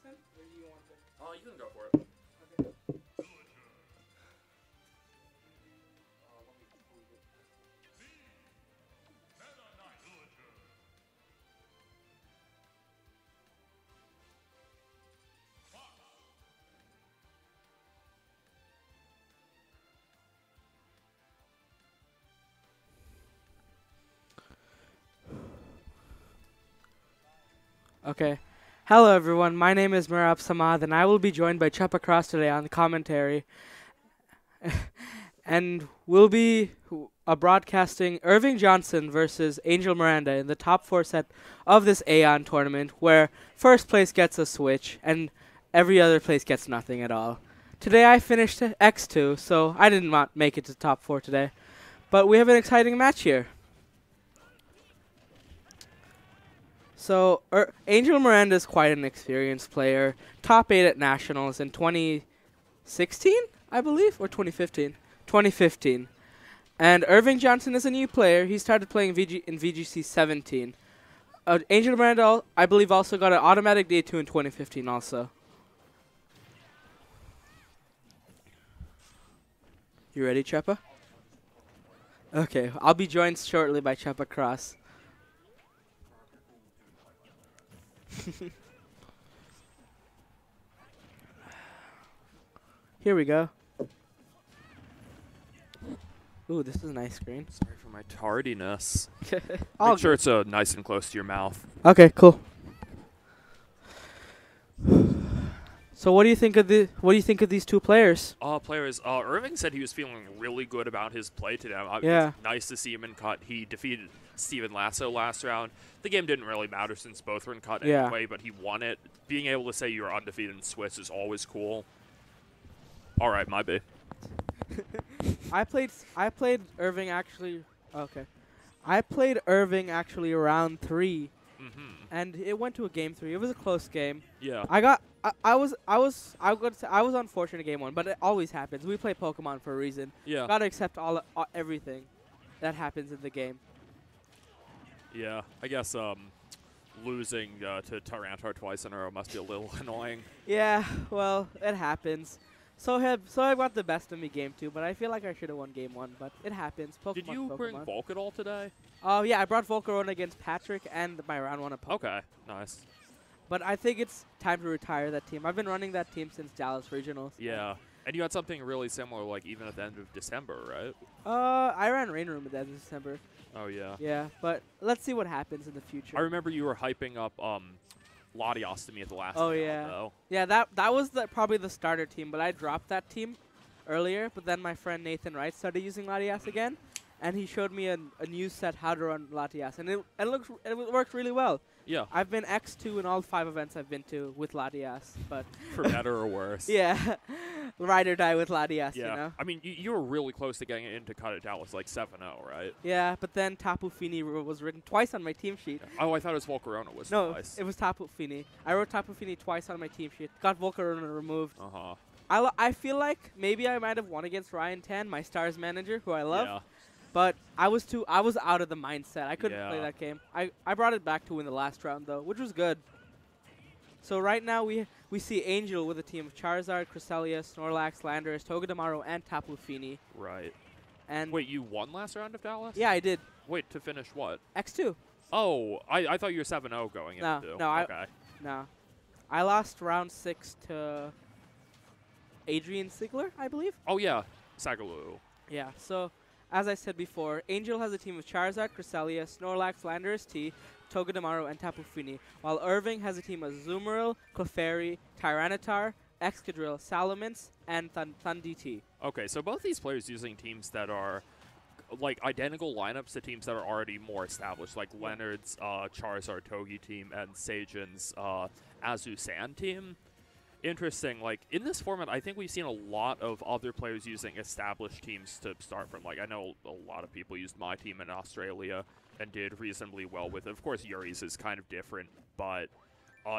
then? Or do you want to? You can go for it. Okay. Let me tweet it. Okay. Hello, everyone. My name is Murab Samad, and I will be joined by Cheppa Cross today on the commentary. And we'll be broadcasting Irving Johnson versus Angel Miranda in the top 4 set of this Aeon tournament, where first place gets a Switch and every other place gets nothing at all. Today I finished X2, so I did not make it to top 4 today. But we have an exciting match here. So, Angel Miranda is quite an experienced player. Top 8 at Nationals in 2016, I believe, or 2015? 2015. And Irving Johnson is a new player. He started playing in VGC 17. Angel Miranda, I believe, also got an automatic day 2 in 2015 also. You ready, Cheppa? Okay, I'll be joined shortly by Cheppa Cross. Here we go. Ooh, this is a nice screen. Sorry for my tardiness. All Make sure it's nice and close to your mouth. Okay, cool. So what do you think of these two players? Irving said he was feeling really good about his play today. Yeah. It was nice to see him in cut. He defeated Steven Lasso last round. The game didn't really matter since both were in cut Yeah. anyway, but he won it. Being able to say you're undefeated in Swiss is always cool. All right, my B. I played Irving actually. Okay, I played Irving actually round 3, and it went to a game 3. It was a close game. Yeah. I was unfortunate game 1, but it always happens. We play Pokemon for a reason. Yeah. Gotta accept everything that happens in the game. Yeah. I guess losing to Tyranitar twice in a row must be a little annoying. Yeah, well, it happens. So I got the best of me game 2, but I feel like I should have won game 1, but it happens. Did you bring Volk at all today? Oh, yeah, I brought Volcarona against Patrick and my round 1 opponent. Okay, nice. But I think it's time to retire that team. I've been running that team since Dallas Regionals. Yeah. And you had something really similar, like, even at the end of December, right? I ran Rain Room at the end of December. Oh, yeah. Yeah, but let's see what happens in the future. I remember you were hyping up Latios to me at the last round, yeah. though. Yeah, that was probably the starter team, but I dropped that team earlier, but then my friend Nathan Wright started using Latias again, and he showed me a new set how to run Latias, and it works really well. Yeah. I've been X2 in all 5 events I've been to with Latias, but For better or worse. yeah, ride or die with Latias, Yeah. you know? I mean, you were really close to getting into cut at Dallas, like 7-0, right? Yeah, but then Tapu Fini was written twice on my team sheet. Oh, I thought it was Volcarona was No, twice. it was Tapu Fini. I wrote Tapu Fini twice on my team sheet. Got Volcarona removed. Uh-huh. I feel like maybe I might have won against Ryan Tan, my Stars manager, who I love. Yeah. But I was out of the mindset. I couldn't play Yeah. that game. I brought it back to win the last round though, which was good. So right now we see Angel with a team of Charizard, Cresselia, Snorlax, Landorus, Togedemaru, and Tapu Fini. Right. And Wait, you won last round of Dallas? yeah, I did. Wait, to finish what? X2. Oh, I thought you were 7-0 going No, into. no, Okay. No. I lost round 6 to Adrian Sigler, I believe. Oh, yeah. Sagaloo. Yeah, so as I said before, Angel has a team of Charizard, Cresselia, Snorlax, Landorus T, Togedemaru, and Tapu Fini, while Irving has a team of Azumarill, Clefairy, Tyranitar, Excadrill, Salamence, and Thunditi. Okay, so both these players using teams that are like identical lineups to teams that are already more established, like Leonard's Charizard Togi team and Sajin's Azu Sand team. Interesting. Like in this format, I think we've seen a lot of other players using established teams to start from. Like I know a lot of people used my team in Australia and did reasonably well with it. Of course, Yuri's is kind of different, but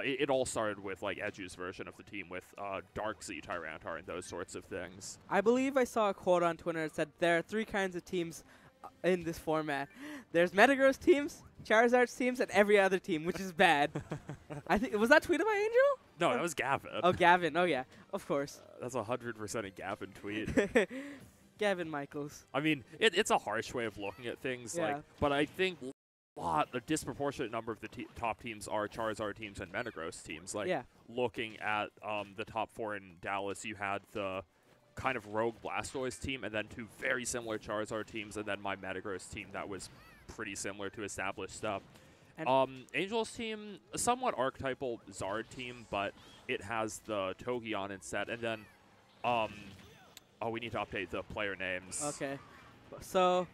it all started with like Edu's version of the team with Darkseid, Tyranitar, and those sorts of things. I believe I saw a quote on Twitter that said there are 3 kinds of teams in this format. There's Metagross teams, Charizard teams, and every other team, which is bad. I think was that tweeted by Angel? No, that was Gavin. Oh, Gavin. Oh yeah, of course. That's 100% a Gavin tweet. Gavin Michaels. I mean, it's a harsh way of looking at things, Yeah. but I think a disproportionate number of the top teams are Charizard teams and Metagross teams. Like, Yeah. looking at the top four in Dallas, you had the kind of rogue Blastoise team, and then two very similar Charizard teams, and then my Metagross team that was pretty similar to established stuff. And Angel's team, a somewhat archetypal Zard team, but it has the Togeon instead, and then, we need to update the player names. Okay. So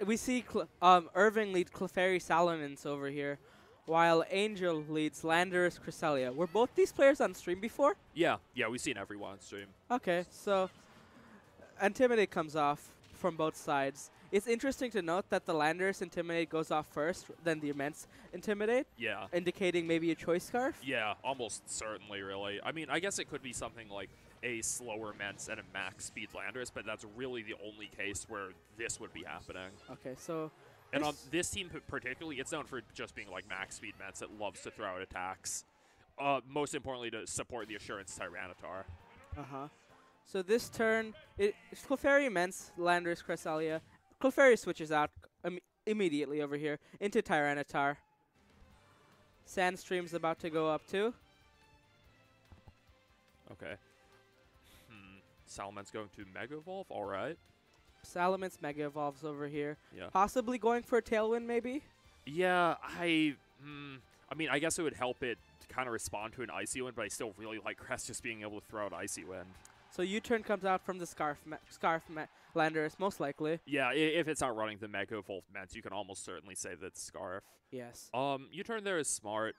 we see Irving leads Clefairy Salamence over here, while Angel leads Landorus Cresselia. Were both these players on stream before? Yeah, we've seen everyone on stream. Okay, so Intimidate comes off from both sides. It's interesting to note that the Landorus Intimidate goes off first, then the Immense Intimidate, Yeah. indicating maybe a Choice Scarf. Yeah, almost certainly, really. I mean, I guess it could be something like a slower Mence and a max speed Landorus, but that's really the only case where this would be happening. Okay, so And on this team particularly, it's known for just being like max speed Mence that loves to throw out attacks. Most importantly, to support the Assurance Tyranitar. So this turn, it's Clefairy Immense, Landorus Cresselia. Clefairy switches out immediately over here into Tyranitar. Sandstream's about to go up too. Okay. Salamen's going to Mega Evolve, alright. Salamence Mega Evolves over here. Yeah. Possibly going for a Tailwind maybe? Yeah, I mean, I guess it would help it kind of respond to an Icy Wind, but I still really like Crest just being able to throw out Icy Wind. So U-turn comes out from the Scarf Landorus, most likely. Yeah, if it's not running the Mega Evolved Mence, you can almost certainly say that's Scarf. Yes. U-turn there is smart.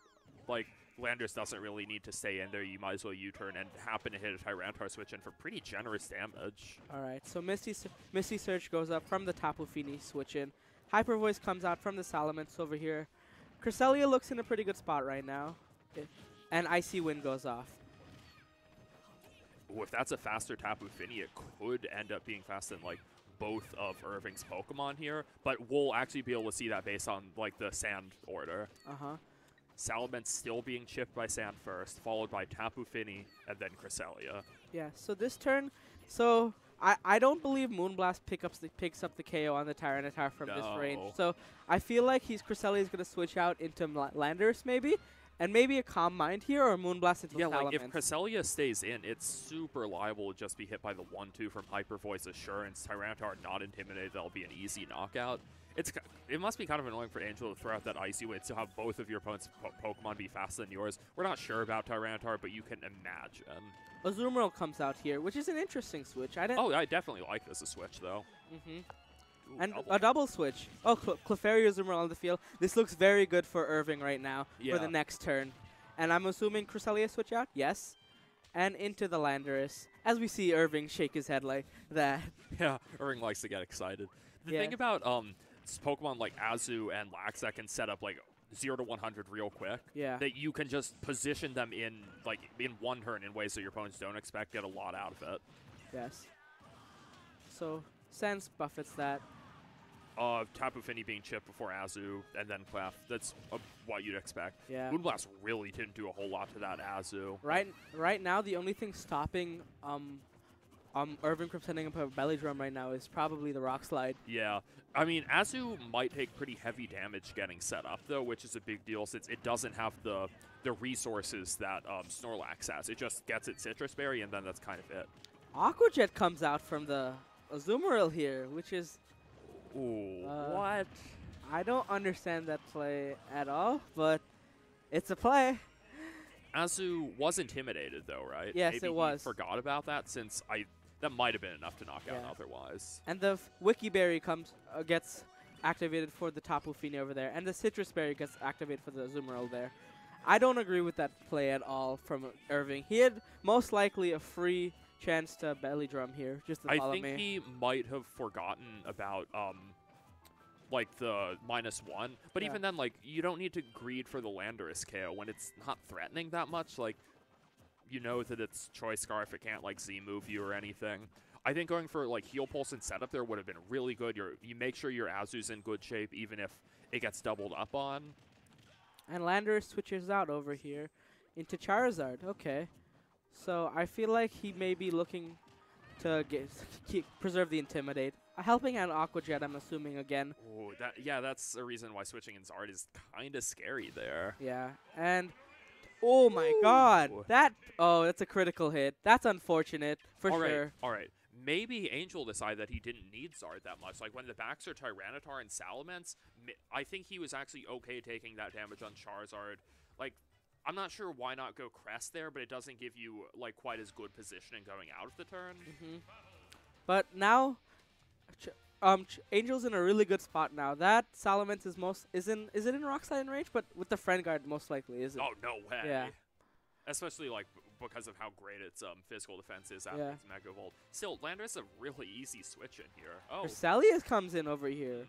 Like, Landorus doesn't really need to stay in there. You might as well U-turn and happen to hit a Tyranitar switch in for pretty generous damage. All right, so Misty Surge goes up from the Tapu Fini switch in. Hyper Voice comes out from the Salamence over here. Cresselia looks in a pretty good spot right now. And Icy Wind goes off. Ooh, if that's a faster Tapu Fini, it could end up being faster than, like, both of Irving's Pokemon here. But we'll actually be able to see that based on, like, the Sand order. Salamence still being chipped by Sand first, followed by Tapu Fini, and then Cresselia. Yeah, so this turn, I don't believe Moonblast picks up the KO on the Tyranitar from this range. So I feel like Cresselia is going to switch out into Landorus maybe, and maybe a Calm Mind here or Moonblast into Salamence. Like if Cresselia stays in, it's super liable to just be hit by the 1-2 from Hyper Voice Assurance. Tyranitar not intimidated, that'll be an easy knockout. It must be kind of annoying for Angel to throw out that Icy Wind to have both of your opponent's Pokemon be faster than yours. We're not sure about Tyranitar, but you can imagine. Azumarill comes out here, which is an interesting switch. I definitely like this a switch, though. Ooh, and a double switch. Oh, Clefairy Azumarill on the field. This looks very good for Irving right now for the next turn. And I'm assuming Cresselia switch out? Yes. And into the Landorus, as we see Irving shake his head like that. Yeah, Irving likes to get excited. The thing about Pokemon like Azu and Lax that can set up like 0 to 100 real quick, that you can just position them in one turn in ways that your opponents don't expect, get a lot out of it. Yes. So Sans buffets that. Tapu Fini being chipped before Azu, and then Clef. That's what you'd expect. Yeah. Moonblast really didn't do a whole lot to that Azu. Right now, the only thing stopping Irving from sending up a Belly Drum right now is probably the Rock Slide. Yeah. I mean, Azu might take pretty heavy damage getting set up, though, which is a big deal since it doesn't have the resources that Snorlax has. It just gets its Citrus Berry, and then that's kind of it. Aqua Jet comes out from the Azumarill here, which is... Ooh, what? I don't understand that play at all, but it's a play. Azu was intimidated, though, right? Yes, Maybe it was. He forgot about that since that might have been enough to knock out otherwise. And the Wiki Berry gets activated for the Tapu Fini over there, and the Citrus Berry gets activated for the Azumarill there. I don't agree with that play at all from Irving. He had most likely a free chance to Belly Drum here, just to follow me. I think he might have forgotten about like the -1, but even then, like, you don't need to greed for the Landorus KO when it's not threatening that much. Like, you know that it's Choice Scarf, it can't like Z move you or anything. I think going for like Heal Pulse and setup there would have been really good. You make sure your Azu's in good shape, even if it gets doubled up on. And Landorus switches out over here into Charizard. Okay. So I feel like he may be looking to preserve the Intimidate. A Helping Hand Aqua Jet, I'm assuming, again. Ooh, that's a reason why switching in Zard is kind of scary there. Yeah. And, oh my god. That's a critical hit. That's unfortunate, for sure. All right. Maybe Angel decided that he didn't need Zard that much. Like, when the backs are Tyranitar and Salamence, I think he was actually okay taking that damage on Charizard. Like, I'm not sure why not go Crest there, but it doesn't give you, like, quite as good positioning going out of the turn. But now, Angel's in a really good spot now. That Salamence is it in Rock Slide range? But with the Friend Guard, most likely, is it? Oh, no way. Yeah. Especially, like, because of how great its physical defense is after its Mega Volt. Still, Landorus a really easy switch in here. Oh. Cresselia comes in over here.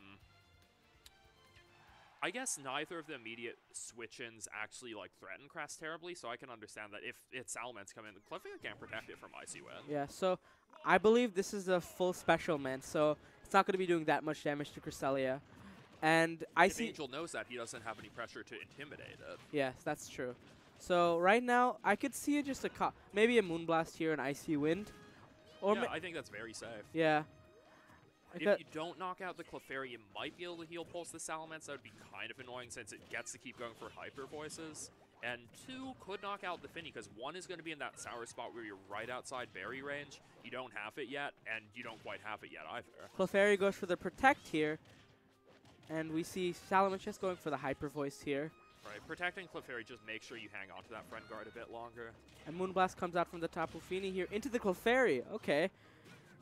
I guess neither of the immediate switch-ins actually, like, threaten Crest terribly, so I can understand that if it's Salamence come in, Clefairy can't protect it from Icy Wind. Yeah, so I believe this is a full special man, so it's not going to be doing that much damage to Cresselia. And if Angel knows that, he doesn't have any pressure to intimidate it. Yes, that's true. So right now, I could see just maybe a Moonblast here and Icy Wind. Or yeah, I think that's very safe. Yeah. If you don't knock out the Clefairy, you might be able to Heal Pulse the Salamence. That would be kind of annoying since it gets to keep going for Hyper Voices. And 2 could knock out the Finny, because 1 is going to be in that sour spot where you're right outside berry range. You don't have it yet, and you don't quite have it yet either. Clefairy goes for the Protect here. And we see Salamence just going for the Hyper Voice here. Right, protecting Clefairy, just make sure you hang on to that Friend Guard a bit longer. And Moonblast comes out from the Tapu Fini here into the Clefairy. Okay.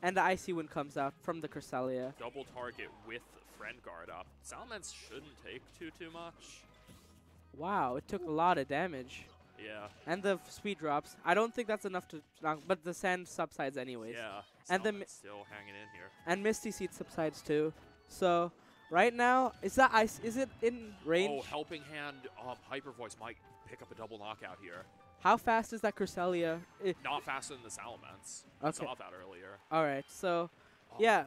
And the Icy Wind comes out from the Cresselia. Double target with Friend Guard up. Salamence shouldn't take too much. Wow, it took a lot of damage. Yeah. And the speed drops. I don't think that's enough to knock, but the sand subsides anyways. Yeah. And still hanging in here. And Misty Seed subsides too. So right now, is it in range? Oh, Helping Hand, Hyper Voice might pick up a double knockout here. How fast is that Cresselia? Not faster than the Salamence. Okay. I saw that earlier. All right, so man.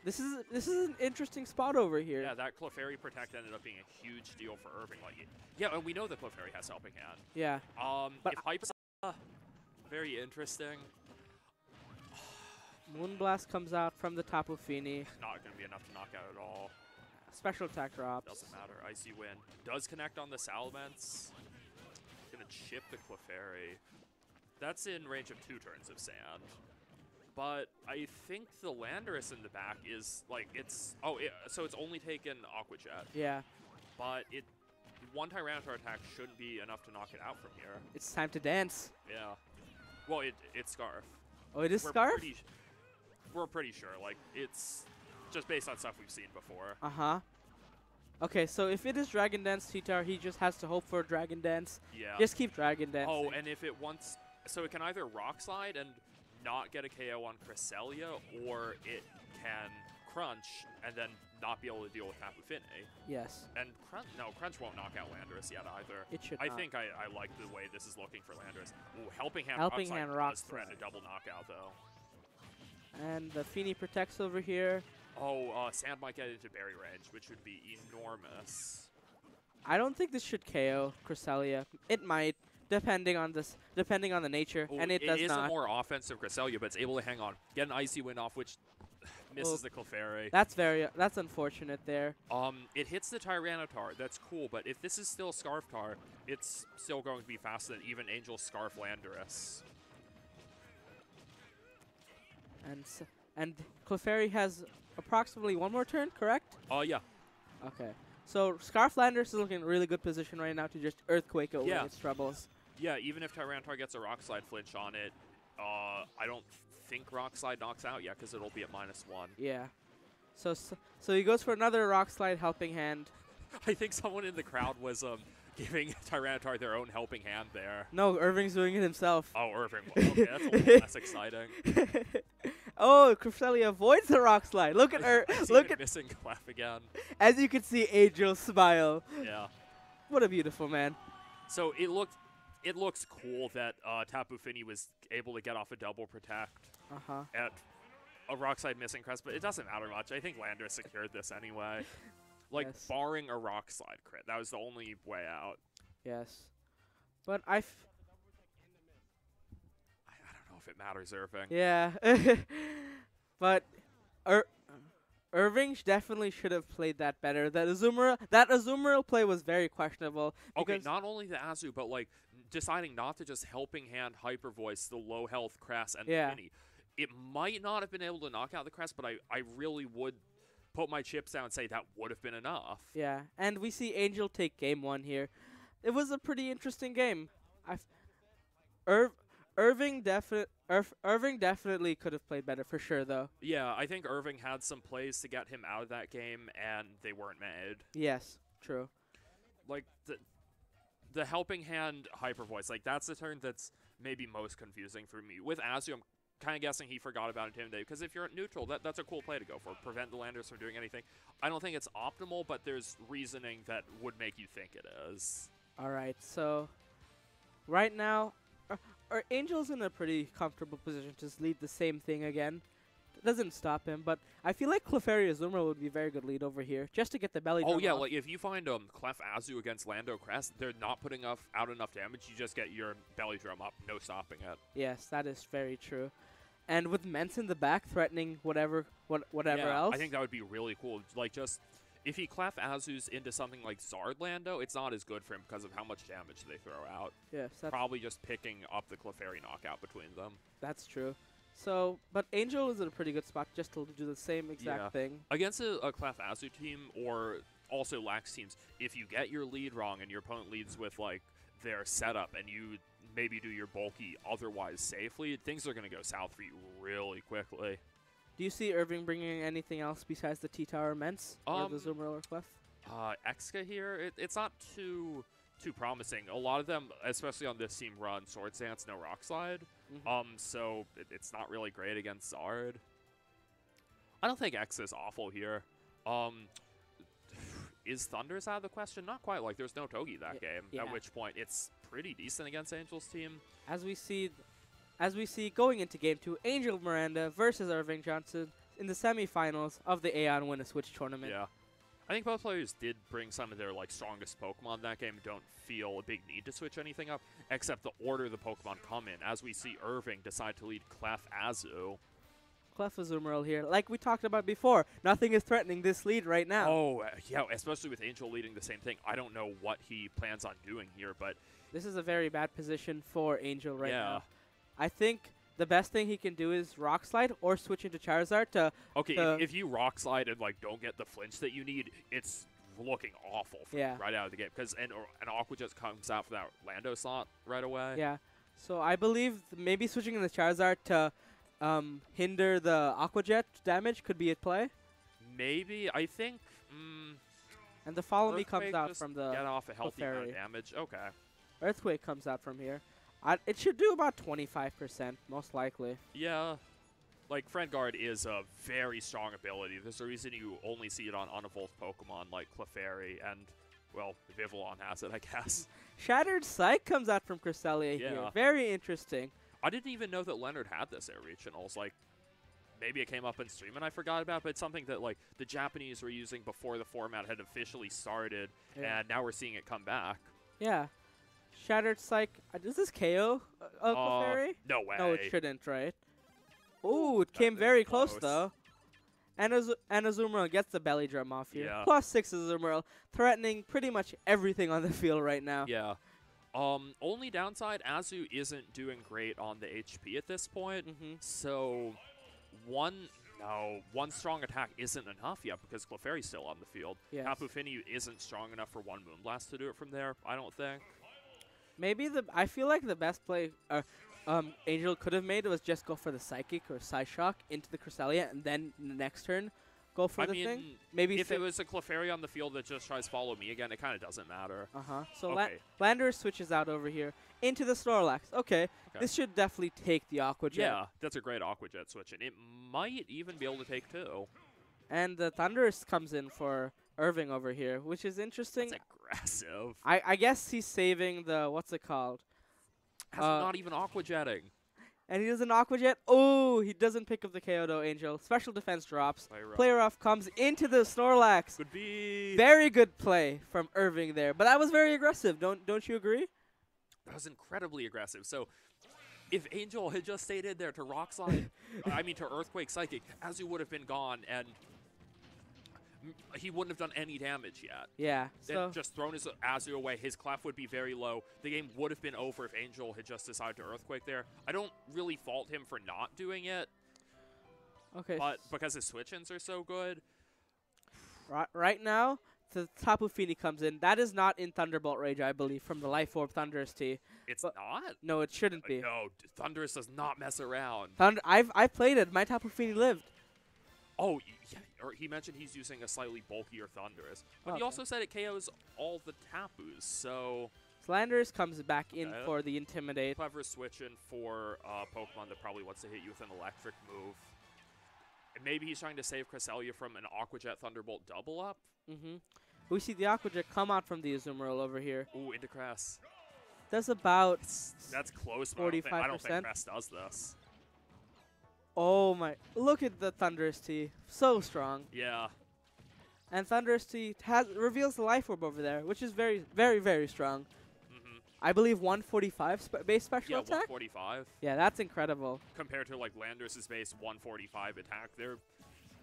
This is an interesting spot over here. Yeah, that Clefairy Protect ended up being a huge deal for Irving. Like, yeah, and we know the Clefairy has Helping Hand. Yeah. But if Hyper, very interesting. Moonblast comes out from the Tapu Fini. Not going to be enough to knock out at all. Special attack drops. Doesn't matter. Icy Wind does connect on the Salamence. Gonna chip the Clefairy. That's in range of 2 turns of sand. But I think the Landorus in the back is like so it's only taken Aqua Jet. Yeah. But one Tyranitar attack shouldn't be enough to knock it out from here. It's time to dance. Yeah. Well, it's Scarf. Oh, it is Scarf? We're pretty sure. Like, it's just based on stuff we've seen before. Uh-huh. Okay, so if it is Dragon Dance T-Tar, he just has to hope for Dragon Dance. Yeah. Just keep Dragon Dancing. Oh, and if it wants... So it can either Rock Slide and not get a KO on Cresselia, or it can Crunch and then not be able to deal with Tapu Fini. Yes. And Crunch won't knock out Landorus yet either. It should I not. think I like the way this is looking for Landorus. Ooh, Helping Hand Rock Slide does threaten a double knockout, though. And the Fini protects over here. Oh, Sand might get into berry range, which would be enormous. I don't think this should KO Cresselia. It might, depending on the nature, and it does not. It is a more offensive Cresselia, but it's able to hang on. Get an Icy Wind off, which misses the Clefairy. That's unfortunate there. It hits the Tyranitar. That's cool, but if this is still Scarftar, it's still going to be faster than even Angel Scarf Landorus. And Clefairy has approximately one more turn, correct? Yeah. Okay. So Scarf Landorus is looking in a really good position right now to just Earthquake away its troubles. Yeah, even if Tyranitar gets a Rock Slide flinch on it, I don't think Rock Slide knocks out yet because it'll be at -1. Yeah. So he goes for another Rock Slide Helping Hand. I think someone in the crowd was giving Tyranitar their own Helping Hand there. No, Irving's doing it himself. Oh, Irving. Okay, that's a little less exciting. Oh, Cresselia avoids the Rock Slide. Look at her. Look at missing Clef again. As you can see, Angel smile. Yeah. What a beautiful man. So it looks cool that Tapu Fini was able to get off a double protect. Uh-huh. a Rockside missing crest, but it doesn't matter much. I think Lander secured this anyway. Like, Yes. barring a Rockslide crit. That was the only way out. Yes. But I don't know if it matters, Irving. yeah. But Irving definitely should have played that better. That Azumarill play was very questionable. Okay, not only the Azu, but like deciding not to just helping hand Hyper Voice the low health Crest and Yeah. the Mini. It might not have been able to knock out the Crest, but I really would put my chips down and say that would have been enough. Yeah, and we see Angel take game 1 here. It was a pretty interesting game. Irving definitely could have played better for sure, though. Yeah, I think Irving had some plays to get him out of that game, and they weren't made. Yes, true. Like the helping hand Hyper Voice, like that's the turn that's maybe most confusing for me. With Azu, I'm kind of guessing he forgot about Intimidate, because if you're at neutral, that's a cool play to go for. Prevent the Landers from doing anything. I don't think it's optimal, but there's reasoning that would make you think it is. All right, so right now, our Angel's in a pretty comfortable position to just lead the same thing again. It doesn't stop him, but I feel like Clefairy Azumarill would be a very good lead over here, just to get the belly drum Oh yeah, off. like if you find Clef Azu against Lando Crest, they're not putting out enough damage. You just get your belly drum up, no stopping it. Yes, that is very true. And with Mence in the back threatening whatever Yeah, else. I think that would be really cool. Like just if he Clef Azus into something like Zard Lando, it's not as good for him because of how much damage they throw out. Yes, Probably just picking up the Clefairy knockout between them. that's true. So, but Angel is in a pretty good spot just to do the same exact thing. Against a Clef Azu team or also Lax teams, if you get your lead wrong and your opponent leads with like their setup and you maybe do your bulky otherwise safely, things are going to go south for you really quickly. Do you see Irving bringing anything else besides the T-Tower Mence or the Azumarill or Clef? Exca here, it's not too promising. A lot of them, especially on this team, run Swords Dance, no Rock Slide. So it's not really great against Zard. I don't think Exca is awful here. Is Thunders out of the question? Not quite. Like, there's no Togi that game, at which point it's pretty decent against Angel's team. As we see going into Game 2, Angel Miranda versus Irving Johnson in the semifinals of the Aeon Win a Switch tournament. Yeah. I think both players did bring some of their like strongest Pokemon that game. Don't feel a big need to switch anything up, except the order the Pokemon come in. As we see Irving decide to lead Clef Azu. Clef Azumarill here. Like we talked about before, nothing is threatening this lead right now. Oh, yeah, especially with Angel leading the same thing. I don't know what he plans on doing here, but This is a very bad position for Angel right Yeah. now. I think the best thing he can do is Rock Slide or switch into Charizard to... okay, if you Rock Slide and like don't get the flinch that you need, it's looking awful for you right out of the game. Because an Aqua Jet comes out for that Lando slot right away. Yeah. So I believe maybe switching in the Charizard to hinder the Aqua Jet damage could be at play. Maybe. I think... And the Follow Me Earthquake comes out just from the get off a healthy amount Clefairy. of damage. Okay. Earthquake comes out from here. It should do about 25%, most likely. Yeah. Like, Friend Guard is a very strong ability. There's a reason you only see it on unevolved Pokemon like Clefairy and, well, Vivillon has it, I guess. Shattered Psych comes out from Cresselia Yeah. here. Very interesting. I didn't even know that Leonard had this at Regionals. Like, maybe it came up in stream and I forgot about, but it's something that, like, the Japanese were using before the format had officially started, and now we're seeing it come back. Yeah. Shattered Psych. Does this KO Clefairy? No way. No, it shouldn't, right? Ooh, it came very close, though. And Azumarill gets the belly drum off here. Yeah. +6 Azumarill, threatening pretty much everything on the field right now. Yeah. Only downside, Azu isn't doing great on the HP at this point. So one strong attack isn't enough yet because Clefairy's still on the field. Yes. Tapu Fini isn't strong enough for one Moonblast to do it from there, I don't think. Maybe I feel like the best play Angel could have made was just go for the Psychic or Psyshock into the Cresselia and then the next turn go for the thing. Maybe if it was a Clefairy on the field that just tries Follow Me again, it kind of doesn't matter. So Okay. Lander switches out over here into the Snorlax. Okay, this should definitely take the Aqua Jet. Yeah, that's a great Aqua Jet switch, and it might even be able to take two. And the Thundurus comes in for Irving over here, which is interesting. That's aggressive. I guess he's saving the, what's it called? That's not even Aqua Jetting. And he does an Aqua Jet. Oh, he doesn't pick up the KO though, Angel. Special defense drops. Player off comes into the Snorlax. Could be. Very good play from Irving there. But that was very aggressive. Don't you agree? That was incredibly aggressive. So if Angel had just stayed in there to Rock Slide, I mean to Earthquake Psychic, Azu would have been gone and he wouldn't have done any damage yet. Yeah. So just thrown his Azu away, his Clef would be very low. The game would have been over if Angel had just decided to Earthquake there. I don't really fault him for not doing it. Okay. But because his switch-ins are so good. Right now, the Tapu Fini comes in. That is not in Thunderbolt Rage, I believe, from the Life Orb Thunderous T. It's not? No, it shouldn't be. No, Thunderous does not mess around. I've played it. My Tapu Fini lived. Oh, yeah, or he mentioned he's using a slightly bulkier Thunderous. But he also said it KOs all the Tapus, so... Landorus comes back in for the Intimidate. Clever switch in for Pokemon that probably wants to hit you with an electric move. And maybe he's trying to save Cresselia from an Aqua Jet Thunderbolt double up. We see the Aqua Jet come out from the Azumarill over here. Ooh, into Cress. That's about That's close, but 45%. I don't think Cress does this. Oh my, look at the Thunderous T. So strong. Yeah. And Thunderous T reveals the Life Orb over there, which is very, very, very strong. I believe 145 base special attack? 145. Yeah, that's incredible. Compared to like Landorus's base 145 attack.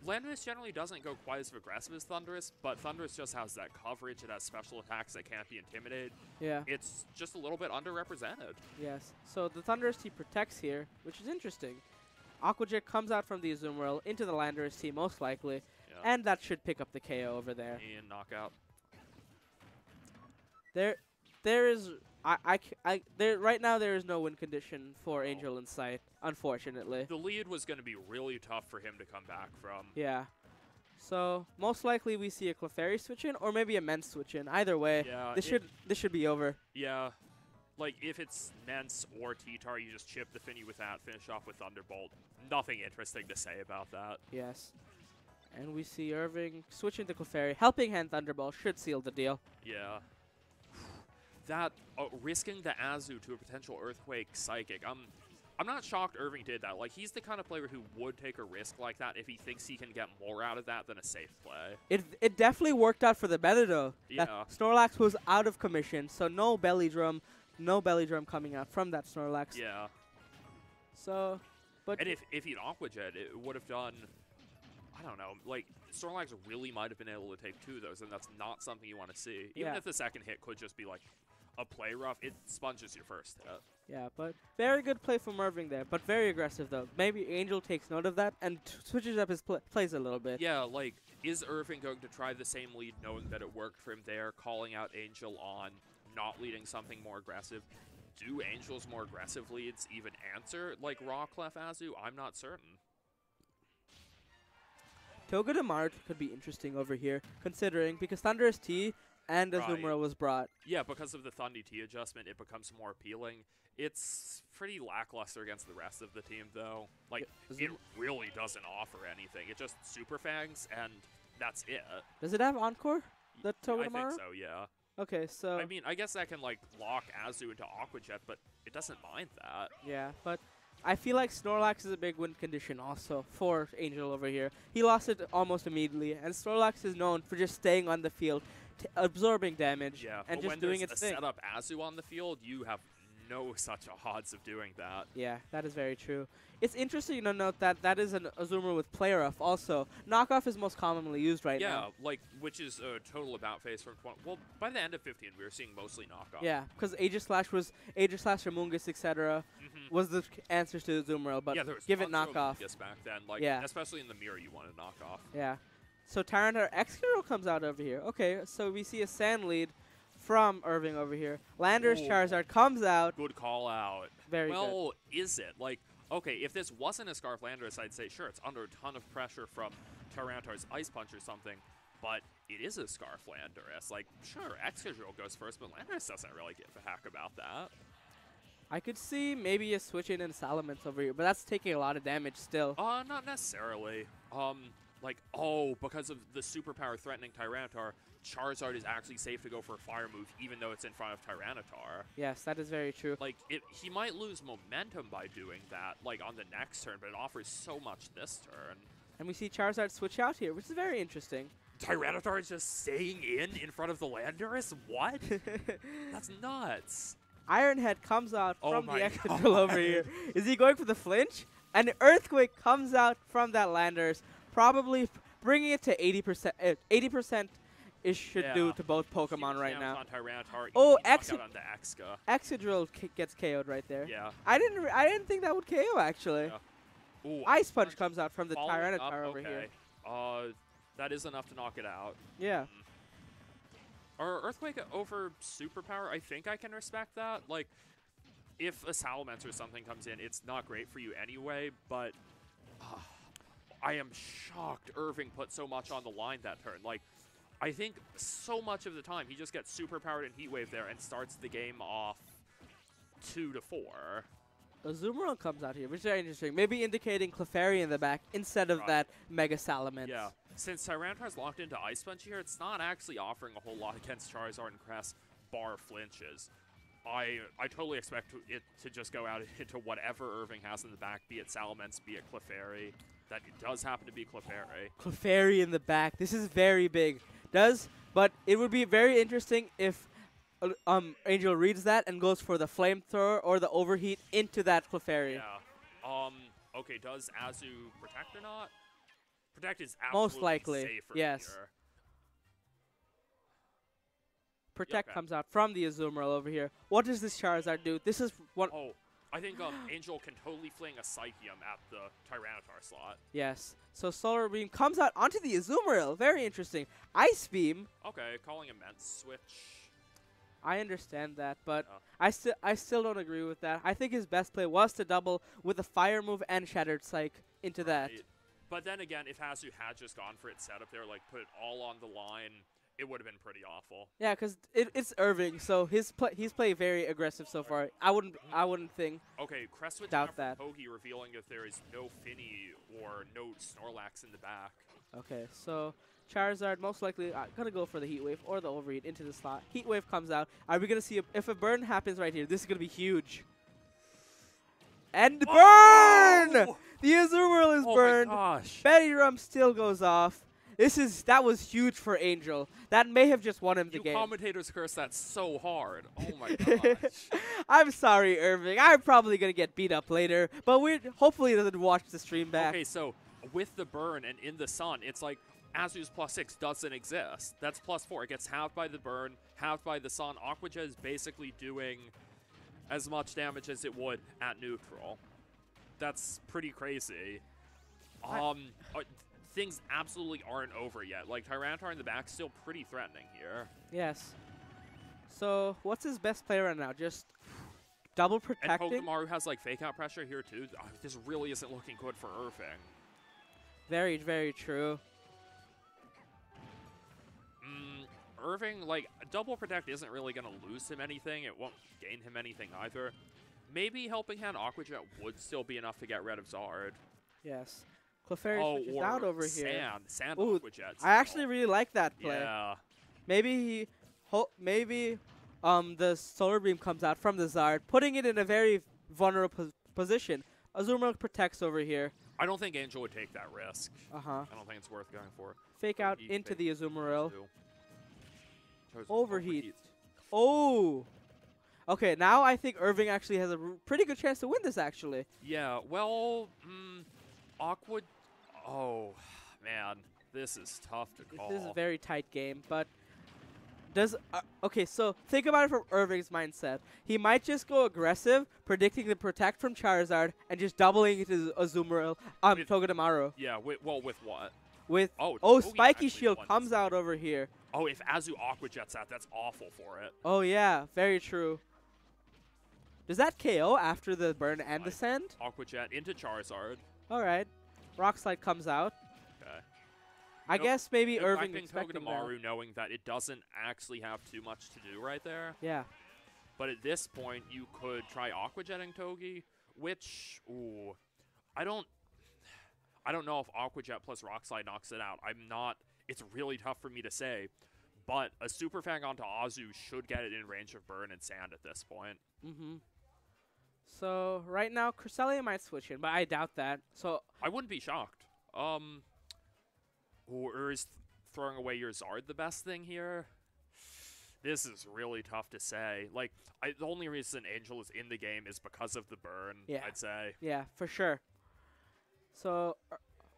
Landorus generally doesn't go quite as aggressive as Thunderous, but Thunderous just has that coverage. It has special attacks that can't be intimidated. Yeah. It's just a little bit underrepresented. Yes. So the Thunderous T protects here, which is interesting. Aqua Jet comes out from the Azumarill into the Landorus T most likely, and that should pick up the KO over there. And knockout. There is right now there is no win condition for Angel in sight, unfortunately. The lead was going to be really tough for him to come back from. Yeah. So most likely we see a Clefairy switch in or maybe a Mence switch in. Either way, this should be over. Yeah. Like if it's Mence or T-Tar, you just chip the Fini with that, finish off with Thunderbolt. Nothing interesting to say about that. Yes. And we see Irving switching to Clefairy. Helping Hand Thunderbolt should seal the deal. Yeah. That risking the Azu to a potential Earthquake Psychic. I'm not shocked Irving did that. Like he's the kind of player who would take a risk like that if he thinks he can get more out of that than a safe play. It definitely worked out for the meta though. Yeah. Snorlax was out of commission, so no belly drum coming out from that Snorlax. Yeah. So, but and if he'd Aqua Jet, it would have done. I don't know, like, Snorlax really might have been able to take two of those, and that's not something you want to see. Even if the second hit could just be, like, a play rough, it sponges your first hit. Yeah, but very good play from Irving there, but very aggressive, though. Maybe Angel takes note of that and switches up his plays a little bit. Yeah, like, is Irving going to try the same lead knowing that it worked for him there, calling out Angel on not leading something more aggressive? Do Angel's more aggressive leads even answer, like, Raw Clef Azu? I'm not certain. Togedemaru could be interesting over here, considering because Thunderous T and Azumarill was brought. Yeah, because of the Thundy T adjustment, it becomes more appealing. It's pretty lackluster against the rest of the team, though. Like, it really doesn't offer anything. It just Super Fangs, and that's it. Does it have Encore, the Togedemaru? I think so, yeah. Okay, so... I mean, I guess that can, like, lock Azu into Aqua Jet, but it doesn't mind that. Yeah, but... I feel like Snorlax is a big win condition also for Angel over here. He lost it almost immediately, and Snorlax is known for just staying on the field, absorbing damage, and just doing its thing. When there's a set up Azu on the field, you have no such odds of doing that. Yeah, that is very true. It's interesting to note that that is an Azumarill with Play Rough also. Knockoff is most commonly used right now. Yeah, like, which is a total about face from 20. Well, by the end of 15, we were seeing mostly knockoff. Yeah, because Aegislash, Ramungus, etc. was the answers to Azumarill, but there was give it knockoff. Back then, like, especially in the mirror, you wanted knockoff. Yeah. So Tyranitar Excadrill comes out over here. Okay, so we see a Sand lead from Irving over here. Landorus Charizard comes out. Good call out. Very good. Well, is it? Like, okay, if this wasn't a Scarf Landorus, I'd say, sure, it's under a ton of pressure from Tyranitar's Ice Punch or something, but it is a Scarf Landorus. Like, sure, Excadrill goes first, but Landorus doesn't really give a heck about that. I could see maybe a switch in Salamence over here, but that's taking a lot of damage still. Not necessarily. Like, because of the superpower threatening Tyranitar, Charizard is actually safe to go for a fire move, even though it's in front of Tyranitar. Yes, that is very true. Like, he might lose momentum by doing that, like, on the next turn, but it offers so much this turn. And we see Charizard switch out here, which is very interesting. Tyranitar is just staying in front of the Landorus? What? That's nuts. Ironhead comes out Oh from the my Excadrill over God. here. Is he going for the flinch? An Earthquake comes out from that Landorus, probably bringing it to 80%. 80% it should do Yeah. to both Pokemon Huge right damage now. on Tyranitar, Oh, easy knockout onto Exca. Excadrill gets KO'd right there. Yeah. I didn't think that would KO actually. Yeah. Ooh, Ice Punch comes out from the following up, Tyranitar over here. That is enough to knock it out. Yeah. Or Earthquake over Superpower, I think I can respect that. Like, if a Salamence or something comes in, it's not great for you anyway, but I am shocked Irving put so much on the line that turn. Like, I think so much of the time he just gets Superpowered and Heat Wave there and starts the game off 2-4. Azumarill comes out here, which is very interesting. Maybe indicating Clefairy in the back instead of Right. that Mega Salamence. Yeah. Since Tyranitar's locked into Ice Punch here, it's not actually offering a whole lot against Charizard and Crest, bar flinches. I totally expect it to just go out into whatever Irving has in the back, be it Salamence, be it Clefairy. That does happen to be Clefairy. Clefairy in the back. This is very big. But it would be very interesting if Angel reads that and goes for the Flamethrower or the Overheat into that Clefairy. Yeah. Okay, does Azu protect or not? Protect is Most absolutely likely, safer yes. here. Protect Okay. comes out from the Azumarill over here. What does this Charizard do? This is one. Oh, I think Angel can totally fling a Psychium at the Tyranitar slot. Yes. So Solar Beam comes out onto the Azumarill. Very interesting. Ice Beam. Okay, calling Immense Switch. I understand that, but Yeah. I still don't agree with that. I think his best play was to double with a Fire move and Shattered Psych into that. Right. But then again, if Hasu had just gone for its setup there, like put it all on the line, it would have been pretty awful. Yeah, because it's Irving, so he's played very aggressive so far. I wouldn't think. Okay, Crest switching Doubt out from that. Pogi, revealing that there is no Finny or no Snorlax in the back. Okay, so Charizard most likely gonna go for the Heat Wave or the Overheat into the slot. Heat Wave comes out. Are we gonna see if a burn happens right here? This is gonna be huge. And burn! Oh! The Azumarill is Oh burned. my gosh. Betty Rum still goes off. That was huge for Angel. That may have just won him the You game. commentators curse that so hard. Oh my gosh. I'm sorry, Irving. I'm probably gonna get beat up later, but hopefully he doesn't watch the stream back. Okay, so with the burn and in the sun, it's like Azu's +6 doesn't exist. That's +4. It gets halved by the burn, halved by the sun. Aqua Jet is basically doing as much damage as it would at neutral. That's pretty crazy. Things absolutely aren't over yet. Like, Tyranitar in the back still pretty threatening here. Yes. So what's his best play right now? Just double And protecting. Pokemaru has, like, fake out pressure here, too. This really isn't looking good for Irving. Very, very true. Irving, like, double protect isn't really going to lose him anything. It won't gain him anything either. Maybe Helping Hand Aqua Jet would still be enough to get rid of Zard. Yes. Clefairy switches or out over here. Sand Ooh, Aqua Jets. I actually really like that play. Yeah. Maybe the Solar Beam comes out from the Zard, putting it in a very vulnerable position. Azumarill protects over here. I don't think Angel would take that risk. Uh-huh. I don't think it's worth going for. Fake out Overheat, into fake the Azumarill. too. Chose Overheat. Oh! Okay, now I think Irving actually has a pretty good chance to win this, actually. Yeah, well, Aqua... Oh, man. This is tough to call. This is a very tight game, but okay, so think about it from Irving's mindset. He might just go aggressive, predicting the protect from Charizard, and just doubling it to Azumarill, Togedemaru. Yeah, with what? With Togi Spiky actually Shield won comes this out game. over here. Oh, if Azu Aqua Jets that, that's awful for it. Oh yeah, very true. Does that KO after the burn and the send? Aqua Jet into Charizard. All right, Rock Slide comes out. Okay. I guess maybe Irving Neglecting expecting that. Togedemaru, knowing that it doesn't actually have too much to do right there. Yeah. But at this point, you could try Aqua Jetting Togi, which, ooh, I don't know if Aqua Jet plus Rock Slide knocks it out. It's really tough for me to say. but a Super Fang onto Azu should get it in range of burn and sand at this point. Mm-hmm. So right now, Cresselia might switch in, but I doubt that. So I wouldn't be shocked. Or is throwing away your Zard the best thing here? This is really tough to say. Like, the only reason Angel is in the game is because of the burn, Yeah. I'd say. yeah, for sure. So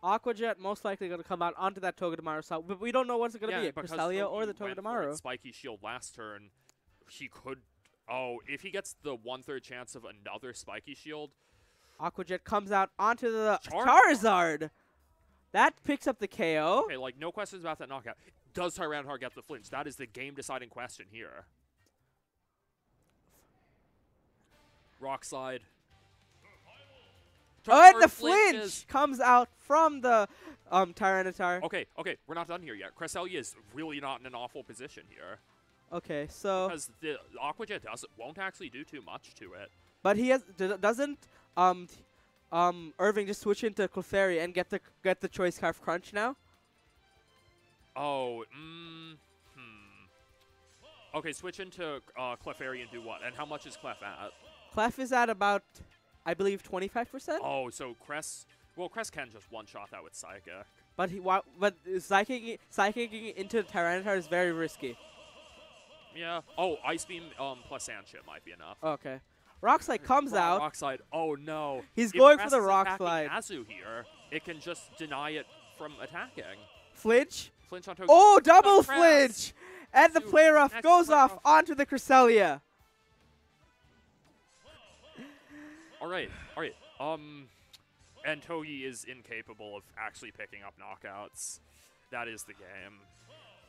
Aqua Jet most likely going to come out onto that Togedemaru side, but we don't know what's going to be, because Cresselia or the Togi went for Togedemaru. its Spiky Shield last turn. He could... Oh, if he gets the 1/3 chance of another Spiky Shield... Aqua Jet comes out onto the Charizard. Charizard. That picks up the KO. Okay, like, no questions about that knockout. Does Tyranitar get the flinch? That is the game-deciding question here. Rock Slide. Oh, and the Flinches. flinch comes out from the Tyranitar. Okay, we're not done here yet. Cresselia is really not in an awful position here. Okay, so Because the Aqua Jet won't actually do too much to it. but he doesn't Irving just switch into Clefairy and get the Choice Scarf Crunch now? Oh, Okay, switch into Clefairy and do what? And how much is Clef at? Clef is at about, I believe, 25%. Oh, so Cress can just one-shot that with Psychic. But psychicking into Tyranitar is very risky. Yeah. Oh, Ice Beam plus Sand Chip might be enough. Okay. Rock Slide comes out. Rock Slide. Oh, no. He's If going for Cress the is Rock attacking Slide. Azu here, it can just deny it from attacking. Flinch. Flinch on Togepi. Oh, double Cress. flinch! And the Dude, play rough next goes play off rough. onto the Cresselia. All right. And Togi is incapable of actually picking up knockouts. That is the game.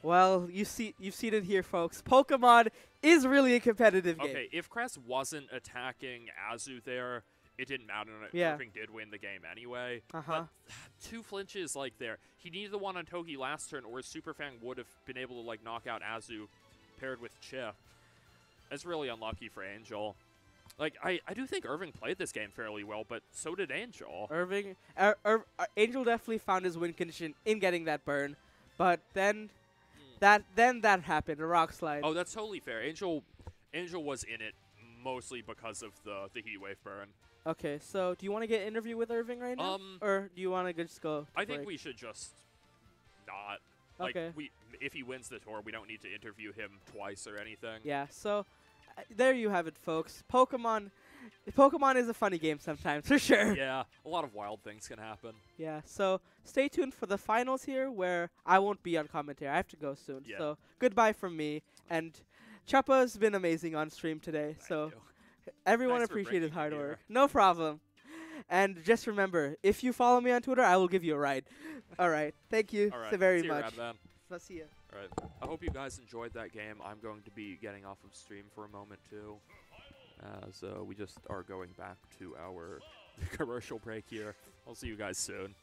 Well, you've seen it here, folks. Pokemon is really a competitive game. Okay, if Cress wasn't attacking Azu there, it didn't matter. Yeah. Irving did win the game anyway. Uh-huh. But 2 flinches like there. He needed the one on Togi last turn, or Super Fang would have been able to like knock out Azu paired with Chip. That's really unlucky for Angel. Like, I do think Irving played this game fairly well, but so did Angel. Angel definitely found his win condition in getting that burn, but then that happened, a Rock Slide. Oh, that's totally fair. Angel was in it mostly because of the Heat Wave burn. Okay, so do you want to get an interview with Irving right now, or do you want to just go? I think we should just not. Like, Okay. if he wins the tour, we don't need to interview him twice or anything. Yeah. So there you have it, folks. Pokemon is a funny game sometimes, for sure. Yeah, a lot of wild things can happen. Yeah, so stay tuned for the finals here, where I won't be on commentary. I have to go soon. Yeah. So goodbye from me. And Chuppa's been amazing on stream today. Thank so you. everyone Thanks for appreciate his breaking hard me here. work. No problem. And just remember, if you follow me on Twitter, I will give you a ride. All right. Thank you All right. so very See you, much. Radvan. I'll see you. All right. I hope you guys enjoyed that game. I'm going to be getting off of stream for a moment too, as we just are going back to our commercial break here. I'll see you guys soon.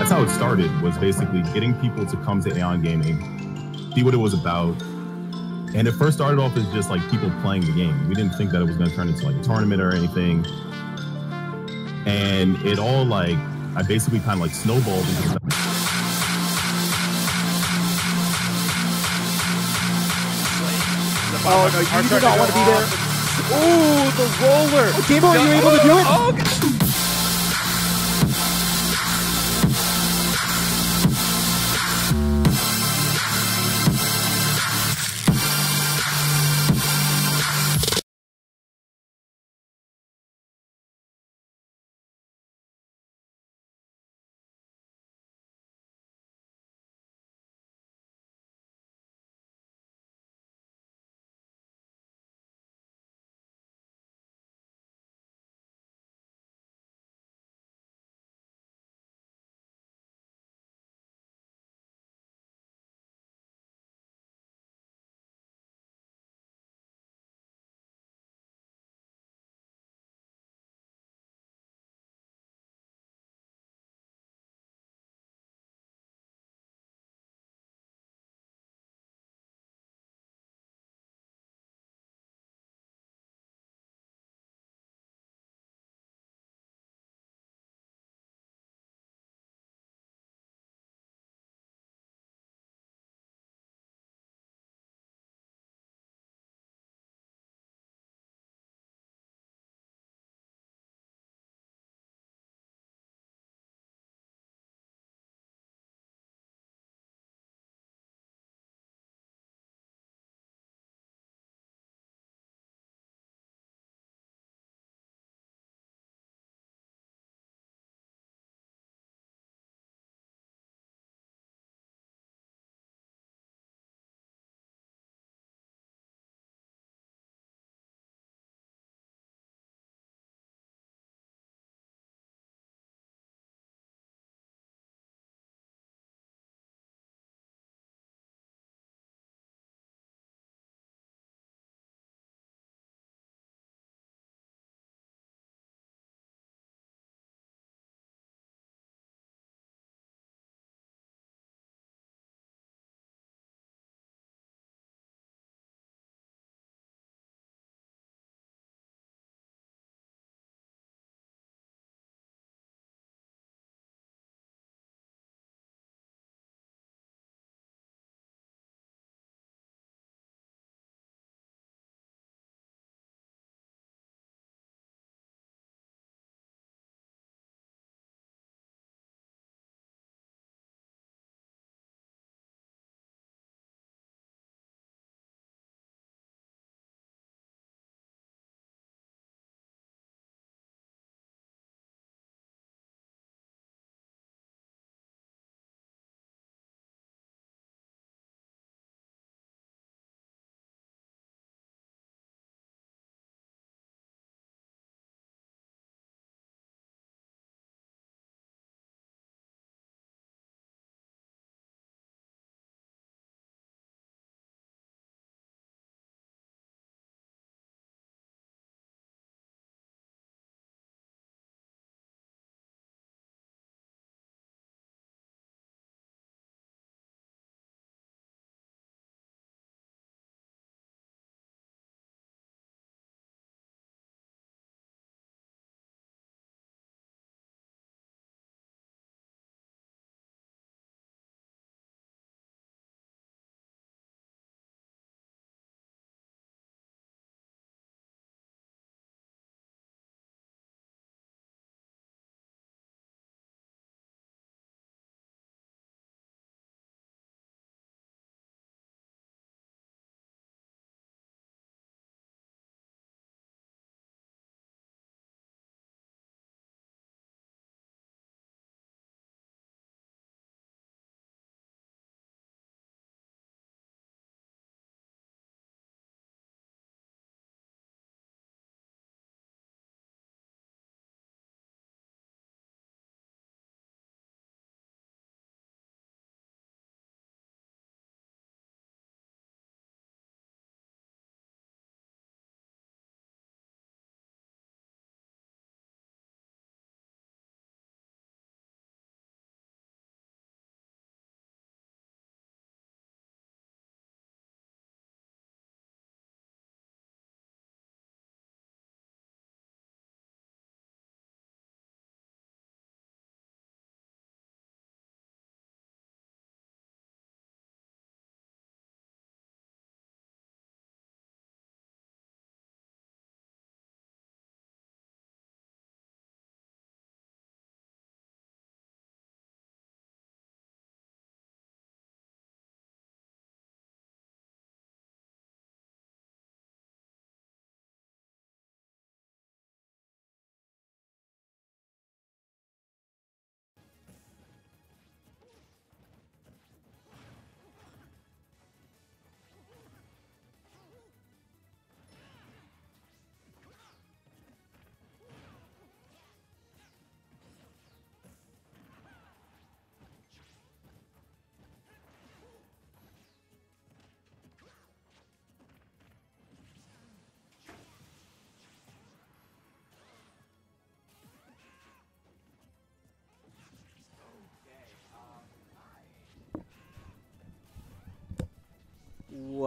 that's how it started, was basically getting people to come to Aeon Gaming, see what it was about. And it first started off as just like people playing the game. We didn't think that it was going to turn into like a tournament or anything. And it all like, I basically kind of like snowballed into Oh, no, you do not want to be there. Ooh, the roller. Game over, you were able to do it? Oh,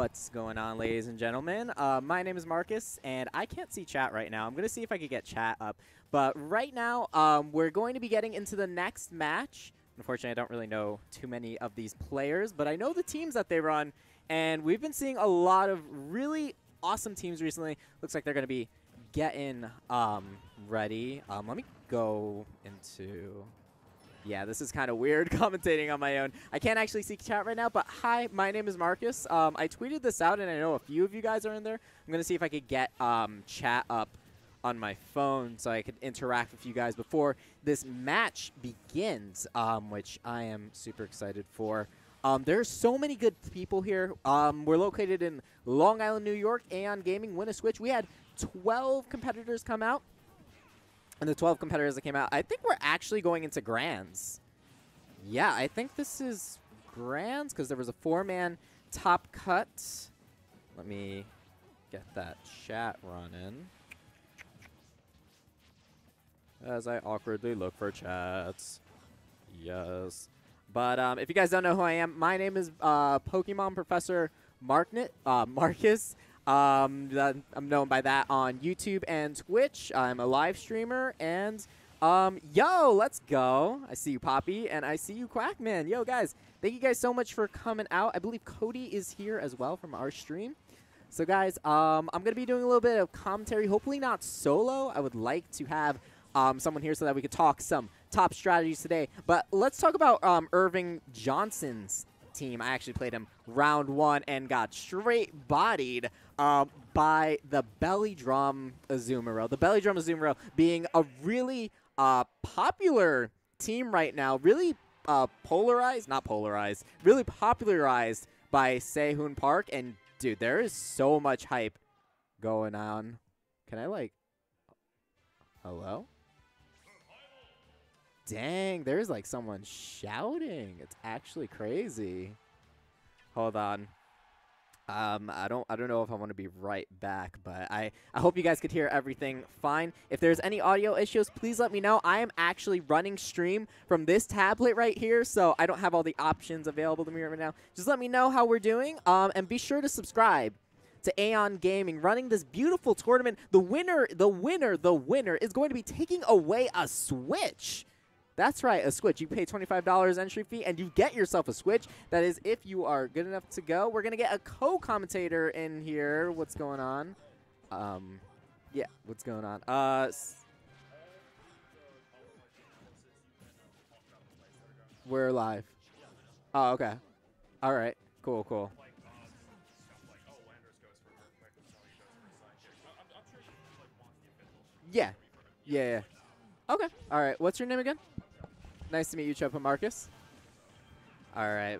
What's going on, ladies and gentlemen? My name is Marcus, and I can't see chat right now. I'm going to see if I could get chat up. But right now, we're going to be getting into the next match. Unfortunately, I don't really know too many of these players, but I know the teams that they run, and we've been seeing a lot of really awesome teams recently. Looks like they're going to be getting ready. Let me go into... Yeah, this is kind of weird commentating on my own. I can't actually see chat right now, but hi, my name is Marcus. I tweeted this out, and I know a few of you guys are in there. I'm going to see if I could get chat up on my phone so I could interact with you guys before this match begins, which I am super excited for. There's so many good people here. We're located in Long Island, New York. Aeon Gaming, win a Switch. We had 12 competitors come out. And the 12 competitors that came out, I think we're actually going into Grands. Yeah, I think this is Grands because there was a 4-man top cut. Let me get that chat running as I awkwardly look for chats. Yes. But if you guys don't know who I am, my name is Pokemon Professor Marcus. I'm known by that on YouTube and Twitch. I'm a live streamer, and yo, let's go. I see you, Poppy, and I see you, Quackman. Yo, guys, thank you guys so much for coming out. I believe Cody is here as well from our stream. So, guys, I'm going to be doing a little bit of commentary, hopefully not solo. I would like to have someone here so that we could talk some top strategies today. But let's talk about Irving Johnson's team. I actually played him round 1 and got straight bodied by the Belly Drum Azumarill. The Belly Drum Azumarill being a really popular team right now, really really popularized by Sehun Park. And dude, there is so much hype going on. Can I like, hello? Dang, there's like someone shouting. It's actually crazy. Hold on. I don't know if I want to be right back, but I hope you guys could hear everything fine. If there's any audio issues, please let me know. I am actually running stream from this tablet right here, so I don't have all the options available to me right now. Just let me know how we're doing, and be sure to subscribe to Aeon Gaming, running this beautiful tournament. The winner is going to be taking away a Switch. That's right, a Switch. You pay $25 entry fee, and you get yourself a Switch. That is if you are good enough to go. We're going to get a co-commentator in here. What's going on? Yeah, what's going on? We're live. Oh, okay. All right. Cool, cool. Yeah. Yeah. Okay. All right. What's your name again? Nice to meet you, Chopa Marcus. All right.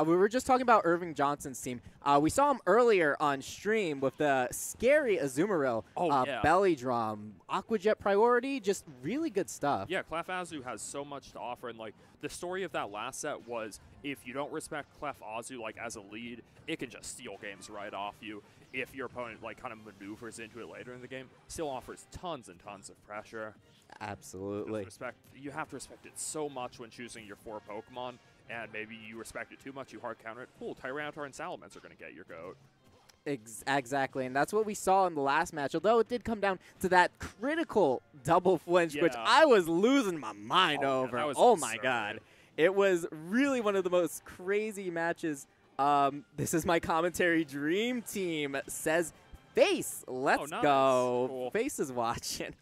We were just talking about Irving Johnson's team. We saw him earlier on stream with the scary Azumarill, yeah. Belly Drum, Aqua Jet Priority, just really good stuff. Yeah, Clef Azu has so much to offer, and like the story of that last set was if you don't respect Clef Azu like as a lead, it can just steal games right off you. If your opponent like kind of maneuvers into it later in the game, still offers tons and tons of pressure. Absolutely. You have to respect it so much when choosing your 4 Pokemon, and maybe you respect it too much, you hard counter it. Cool, Tyranitar and Salamence are going to get your goat. Exactly, and that's what we saw in the last match, although it did come down to that critical double flinch, which I was losing my mind over. Oh my god. It was really one of the most crazy matches. This is my commentary dream team, says Face. Let's go. Cool. Face is watching.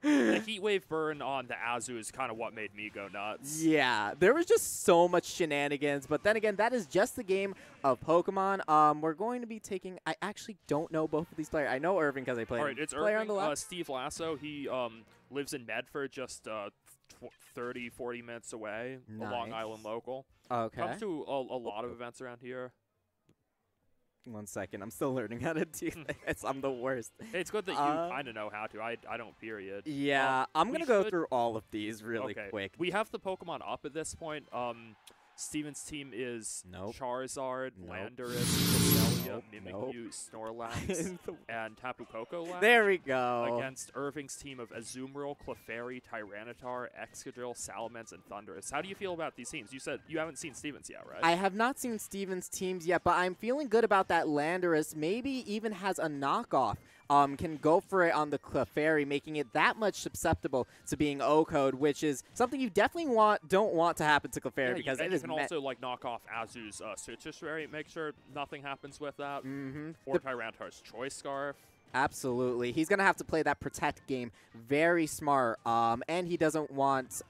The Heat Wave burn on the Azu is kind of what made me go nuts. Yeah, there was just so much shenanigans, but then again, that is just the game of Pokemon. We're going to be taking... I actually don't know both of these players. I know Irving because I played. All right, it's player Irving, on the left. Steve Lasso. He lives in Medford, just 30, 40 minutes away, a Long Island local. Okay. Comes to a lot of events around here. 1 second. I'm still learning how to do this. I'm the worst. It's good that you kind of know how to. I don't, period. Yeah, I'm going to go through all of these really quick. We have the Pokemon up at this point. Steven's team is Charizard, Landorus, Nope, Mimikyu, Snorlax, and Tapu Koko left. There we go. Against Irving's team of Azumarill, Clefairy, Tyranitar, Excadrill, Salamence, and Thundurus. How do you feel about these teams? You said you haven't seen Stevens yet, right? I have not seen Steven's teams yet, but I'm feeling good about that Landorus. Maybe even has a knockoff. Can go for it on the Clefairy, making it that much susceptible to being O-code, which is something you definitely don't want to happen to Clefairy because it is. You can also like knock off Azu's Citrus Ray, make sure nothing happens with that. Mm-hmm. Or Tyranitar's Choice Scarf. Absolutely, he's gonna have to play that protect game very smart, and he doesn't want.